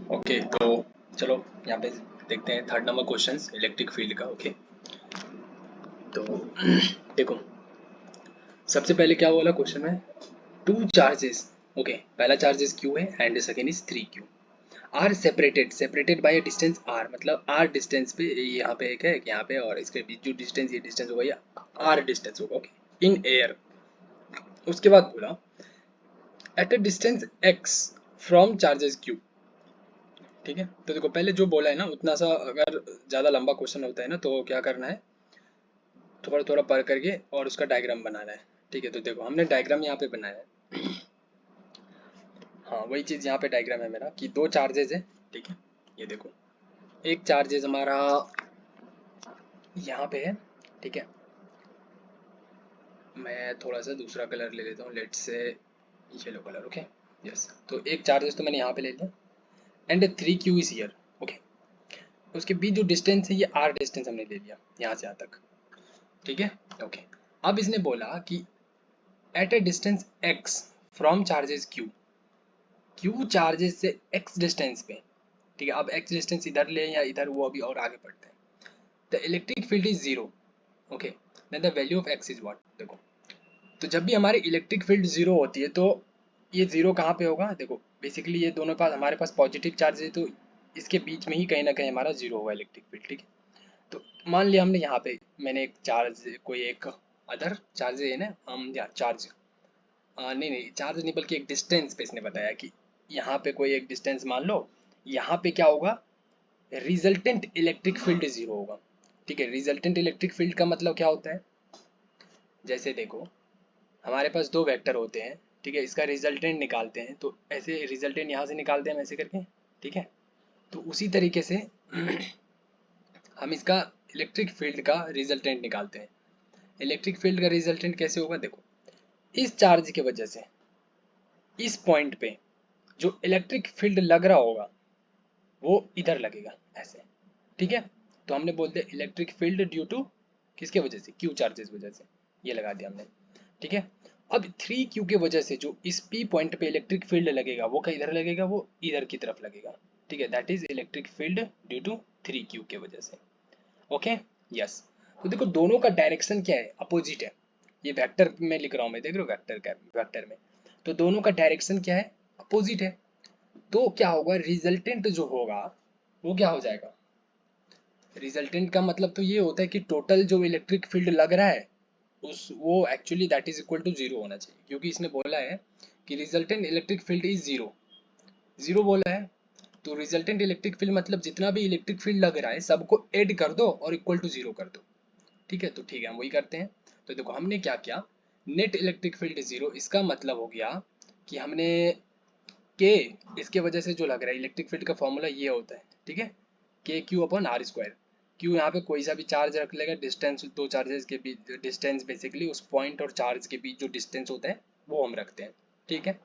Okay, तो चलो यहाँ पे देखते हैं third number question electric field का। ओके, तो देखो, सबसे पहले क्या बोला क्वेश्चन में, टू चार्जेस। ओके, पहला चार्जेस क्यू है and second is 3Q are separated by distance R, मतलब आर डिस्टेंस पे यहाँ पे एक है यहाँ पे, और इसके बीच जो डिस्टेंस ये डिस्टेंस होगा ये आर डिस्टेंस होगा। Okay, in air. उसके बाद बोला at a distance x from charges q। ठीक है, तो देखो पहले जो बोला है ना उतना सा, अगर ज़्यादा लंबा क्वेश्चन होता है ना तो क्या करना है, थोड़ा थोड़ा पढ़ करके और उसका डायग्राम बनाना है। ठीक है, तो देखो हमने डायग्राम यहाँ पे बनाया है। हाँ, वही चीज़ यहाँ पे डायग्राम है मेरा कि दो चार्जेज है। ठीक है, ये देखो, एक चार्जेज हमारा यहाँ पे है। ठीक है, मैं थोड़ा सा दूसरा कलर ले लेता हूँ, लेट से येलो कलर। ओके, यस, तो एक चार्जेस तो मैंने यहाँ पे ले लिया and 3Q is here. Okay, उसके बीच जो डिस्टेंस है ये आर डिस्टेंस हमने ले लिया यहाँ से यहाँ तक। ठीक है, ओके, अब इसने बोला कि at a distance x from charges q charges से x डिस्टेंस पे। ठीक है, अब x डिस्टेंस इधर ले या इधर, वो अभी और आगे पढ़ते हैं। The electric field is zero. Okay, then the value of x is what. देखो, तो जब भी हमारी इलेक्ट्रिक फील्ड जीरो होती है तो ये जीरो कहाँ पे होगा, देखो बेसिकली ये दोनों पास हमारे पास पॉजिटिव चार्ज है, तो इसके बीच में ही कहीं ना कहीं हमारा जीरो होगा इलेक्ट्रिक फील्ड। ठीक है, तो मान लिया हमने यहाँ पे, मैंने एक चार्ज, कोई एक अदर चार्ज है ना, हम या चार्ज, नहीं नहीं चार्ज नहीं, बल्कि एक डिस्टेंस पे इसने बताया कि यहाँ पे कोई एक डिस्टेंस मान लो, यहाँ पे क्या होगा, रिजल्टेंट इलेक्ट्रिक फील्ड जीरो होगा। ठीक है, रिजल्टेंट इलेक्ट्रिक फील्ड का मतलब क्या होता है, जैसे देखो हमारे पास दो वेक्टर होते हैं। ठीक है, इसका रिजल्टेंट निकालते हैं तो ऐसे रिजल्टेंट यहाँ से निकालते हैं हम ऐसे करके। ठीक है, तो उसी तरीके से हम इसका इलेक्ट्रिक फील्ड का रिजल्टेंट निकालते हैं। इलेक्ट्रिक फील्ड का रिजल्टेंट कैसे होगा, देखो इस चार्ज की वजह से इस पॉइंट पे जो इलेक्ट्रिक फील्ड लग रहा होगा वो इधर लगेगा ऐसे। ठीक है, तो हमने बोल दिया इलेक्ट्रिक फील्ड ड्यू टू किसके वजह से, क्यू चार्जेस वजह से, ये लगा दिया हमने। ठीक है, अब 3Q के वजह से जो इस P पॉइंट पे इलेक्ट्रिक फील्ड लगेगा वो इधर लगेगा, वो इधर की तरफ लगेगा। ठीक है, that is electric field due to 3Q के वजह से। ओके, यस, तो देखो दोनों का डायरेक्शन क्या है, अपोजिट है। ये वेक्टर में लिख रहा हूँ मैं, देख रहे हो वेक्टर का, वेक्टर में, तो दोनों का डायरेक्शन क्या है, अपोजिट है। तो क्या होगा, रिजल्टेंट जो होगा वो क्या हो जाएगा, रिजल्टेंट का मतलब तो ये होता है कि टोटल जो इलेक्ट्रिक फील्ड लग रहा है उस वो actually that is equal to zero होना चाहिए, क्योंकि इसने बोला है कि resultant electric field is zero, zero बोला है। तो रिजल्टेंट इलेक्ट्रिक फील्ड मतलब जितना भी इलेक्ट्रिक फील्ड लग रहा है सबको ऐड कर दो और इक्वल टू जीरो कर दो। ठीक है, तो ठीक है हम वही करते हैं। तो देखो हमने क्या किया, नेट इलेक्ट्रिक फील्ड जीरो, इसका मतलब हो गया कि हमने के, इसके वजह से जो लग रहा है इलेक्ट्रिक फील्ड का फॉर्मूला ये होता है। ठीक है, K Q upon R square. Q यहाँ पे कोई सा भी चार्ज रख लेगा, डिस्टेंस दो चार्जेस के बीच डिस्टेंस, बेसिकली उस पॉइंट और चार्ज के बीच जो डिस्टेंस होता है वो हम रखते हैं। ठीक है,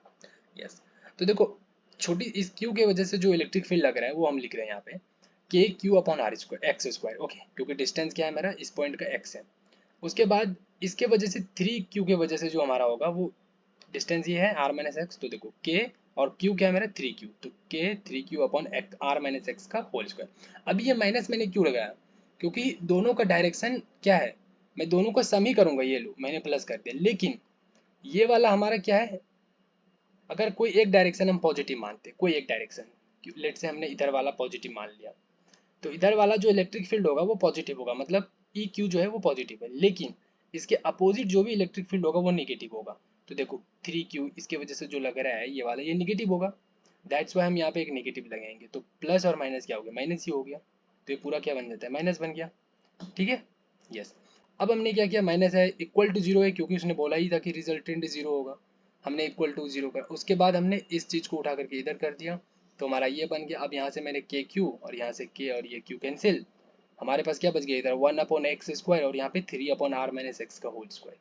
यस, तो देखो छोटी इस क्यू के वजह से जो इलेक्ट्रिक फील्ड लग रहा है वो हम लिख रहे हैं यहाँ पे K Q upon R square X square. Okay, क्योंकि डिस्टेंस क्या है मेरा, इस पॉइंट का एक्स है। उसके बाद इसके वजह से 3Q के वजह से जो हमारा होगा वो डिस्टेंस ये है आर माइनस एक्स, तो देखो के और क्यू क्या है मेरा 3Q, तो K 3Q upon R minus X का होल स्क्वायर। अभी ये माइनस मैंने क्यों लगाया, क्योंकि दोनों का डायरेक्शन क्या है, मैं दोनों का सम ही करूंगा, ये लो मैंने प्लस कर दिया, लेकिन ये वाला हमारा क्या है, अगर कोई एक डायरेक्शन हम पॉजिटिव मानते, कोई एक डायरेक्शन, लेट से हमने इधर वाला पॉजिटिव मान लिया, तो इधर वाला जो इलेक्ट्रिक फील्ड होगा वो पॉजिटिव होगा, मतलब ई क्यू जो है वो पॉजिटिव है, लेकिन इसके अपोजिट जो भी इलेक्ट्रिक फील्ड होगा वो नेगेटिव होगा। तो देखो 3Q इसके वजह से जो लग रहा है ये वाला ये नेगेटिव होगा, दैट्स वाई हम यहाँ पे एक नेगेटिव लगाएंगे, तो प्लस और माइनस क्या हो गया, माइनस ही हो गया, तो ये पूरा क्या बन जाता है, माइनस बन गया। ठीक है, यस, अब हमने क्या किया, माइनस है इक्वल टू जीरो है, क्योंकि उसने बोला ही था कि रिजल्टेंट जीरो होगा, हमने इक्वल टू जीरो कर, उसके बाद हमने इस चीज को उठा करके इधर कर दिया, तो हमारा ये बन गया। अब यहाँ से मैंने के क्यू और यहाँ से के और ये क्यू कैंसिल, हमारे पास क्या बच गया इधर 1/x² और यहाँ पे 3/r-x का होल स्क्वायर।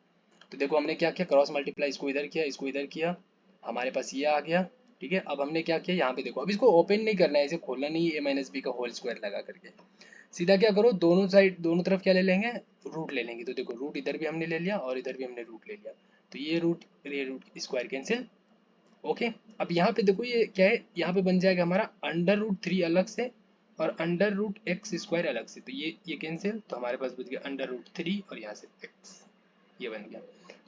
तो देखो हमने क्या किया, क्रॉस मल्टीप्लाई, इसको इधर किया इसको इधर किया, हमारे पास ये आ गया। ठीक है, अब हमने क्या किया, यहाँ पे देखो अब इसको ओपन नहीं करना है, इसे खोलना नहीं है, a माइनस बी का होल स्क्वायर लगा करके सीधा क्या करो, दोनों साइड दोनों तरफ क्या ले लेंगे, रूट ले लेंगे। तो देखो रूट इधर भी हमने ले लिया और इधर भी हमने रूट ले लिया, तो ये रूट स्क्वायर कैंसिल, ओके, अब यहाँ पे देखो ये क्या है, यहाँ पे बन जाएगा हमारा √3 अलग से और √x² अलग से, तो ये कैंसिल, तो हमारे पास बच गया √3 और यहाँ से x, ये बन गया।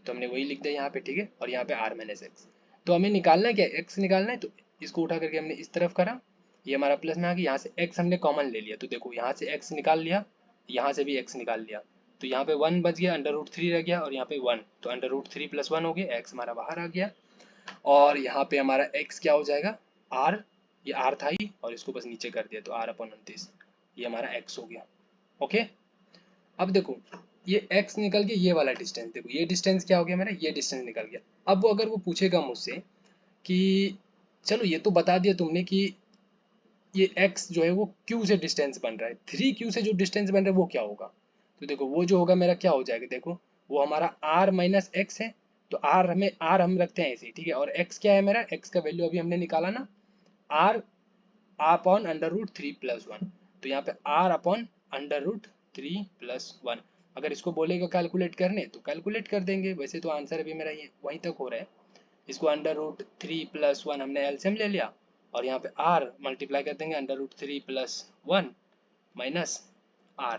तो हमने वही लिख दिया यहाँ पे, ठीक है। और यहाँ पे r - x, तो हमें निकालना है क्या, x निकालना है, तो इसको उठा करके हमने इस तरफ करा, ये हमारा प्लस में आ गया, यहाँ से x हमने कॉमन ले लिया, तो देखो यहाँ से x निकाल लिया, यहाँ से भी x निकाल लिया, तो यहाँ पे 1 बच गया, √3 रह गया और यहाँ पे 1, तो √3 + 1 हो गया, x हमारा बाहर आ गया। और यहाँ पे हमारा x क्या हो जाएगा, r, ये r था ही और इसको बस नीचे कर दिया, तो r/29, ये हमारा x हो गया। ओके, अब देखो ये x निकल गया, ये वाला डिस्टेंस देखो, ये डिस्टेंस क्या हो गया मेरा, ये डिस्टेंस निकल गया। अब वो अगर वो पूछेगा मुझसे कि चलो ये तो बता दिया तुमने कि ये x जो है वो q से डिस्टेंस बन रहा है, 3q से जो डिस्टेंस बन रहा है वो क्या होगा, तो देखो वो जो होगा मेरा क्या हो जाएगा, देखो वो हमारा r - x है, तो r हम रखते हैं ऐसे ही, ठीक है। और x क्या है मेरा, x का वैल्यू अभी हमने निकाला ना, r अपॉन √3 + 1, तो यहाँ पे r अपॉन √3 + 1, अगर इसको बोलेगा कैलकुलेट करने तो कैलकुलेट कर देंगे, वैसे तो आंसर अभी मेरा ये वहीं तक हो रहा है। इसको √3 + 1 हमने एलसीएम ले लिया और यहाँ पे r मल्टीप्लाई कर देंगे √3 + 1 माइनस r।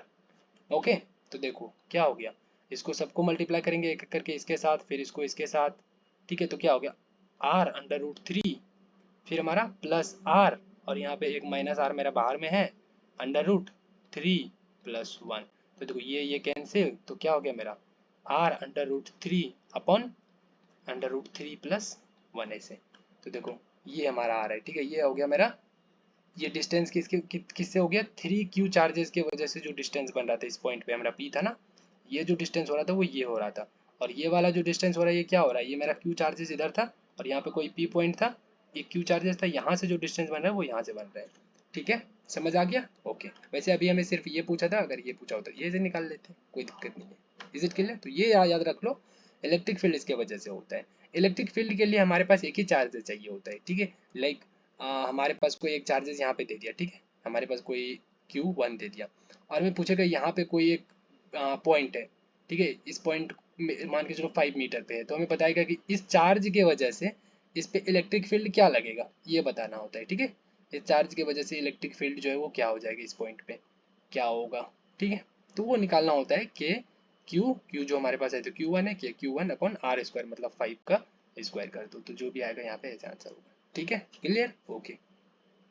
ओके, तो देखो क्या हो गया, इसको सबको मल्टीप्लाई करेंगे एक एक करके इसके साथ, फिर इसको इसके साथ, ठीक है। तो क्या हो गया, r√3, फिर हमारा प्लस r, और यहाँ पे एक माइनस r मेरा बाहर में है, √3 + 1, तो देखो ये कैंसिल, तो क्या हो गया मेरा r√3 अपॉन √3 + 1 ऐसे, तो देखो ये हमारा आ रहा है, ठीक है। ये हो गया मेरा, ये डिस्टेंस किससे हो गया, 3q चार्जेस की वजह से जो डिस्टेंस बन रहा था इस पॉइंट पे, हमारा p था ना, ये जो डिस्टेंस हो रहा था वो ये हो रहा था, और ये वाला जो डिस्टेंस हो रहा है ये क्या हो रहा है, ये मेरा q चार्जेस इधर था और यहाँ पे कोई p पॉइंट था, ये q चार्जेस था, यहाँ से जो डिस्टेंस बन रहा है वो यहाँ से बन रहा है, ठीक है। समझ आ गया, ओके। वैसे अभी हमें सिर्फ ये पूछा था, अगर ये पूछा होता ये से निकाल लेते, कोई दिक्कत नहीं है। इज इट क्लियर, तो ये याद रख लो, इलेक्ट्रिक फील्ड इसके वजह से होता है। इलेक्ट्रिक फील्ड के लिए हमारे पास एक ही चार्ज चाहिए होता है, ठीक है। लाइक हमारे पास कोई एक चार्जेस यहाँ पे दे दिया, ठीक है, हमारे पास कोई Q1 दे दिया, और हमें पूछेगा यहाँ पे कोई एक पॉइंट है, ठीक है, इस पॉइंट मान के चलो 5 मीटर पे है, तो हमें बताएगा कि इस चार्ज के वजह से इस पे इलेक्ट्रिक फील्ड क्या लगेगा, ये बताना होता है, ठीक है। इस चार्ज की वजह से इलेक्ट्रिक फील्ड जो है वो क्या हो जाएगा, इस पॉइंट पे क्या होगा, ठीक है। तो वो निकालना होता है कि क्यू जो हमारे पास है, तो Q1 है, कि Q1/r², मतलब 5 का स्क्वायर कर दो, तो जो भी आएगा यहाँ पे ऐसा आंसर होगा, ठीक है। Clear, okay.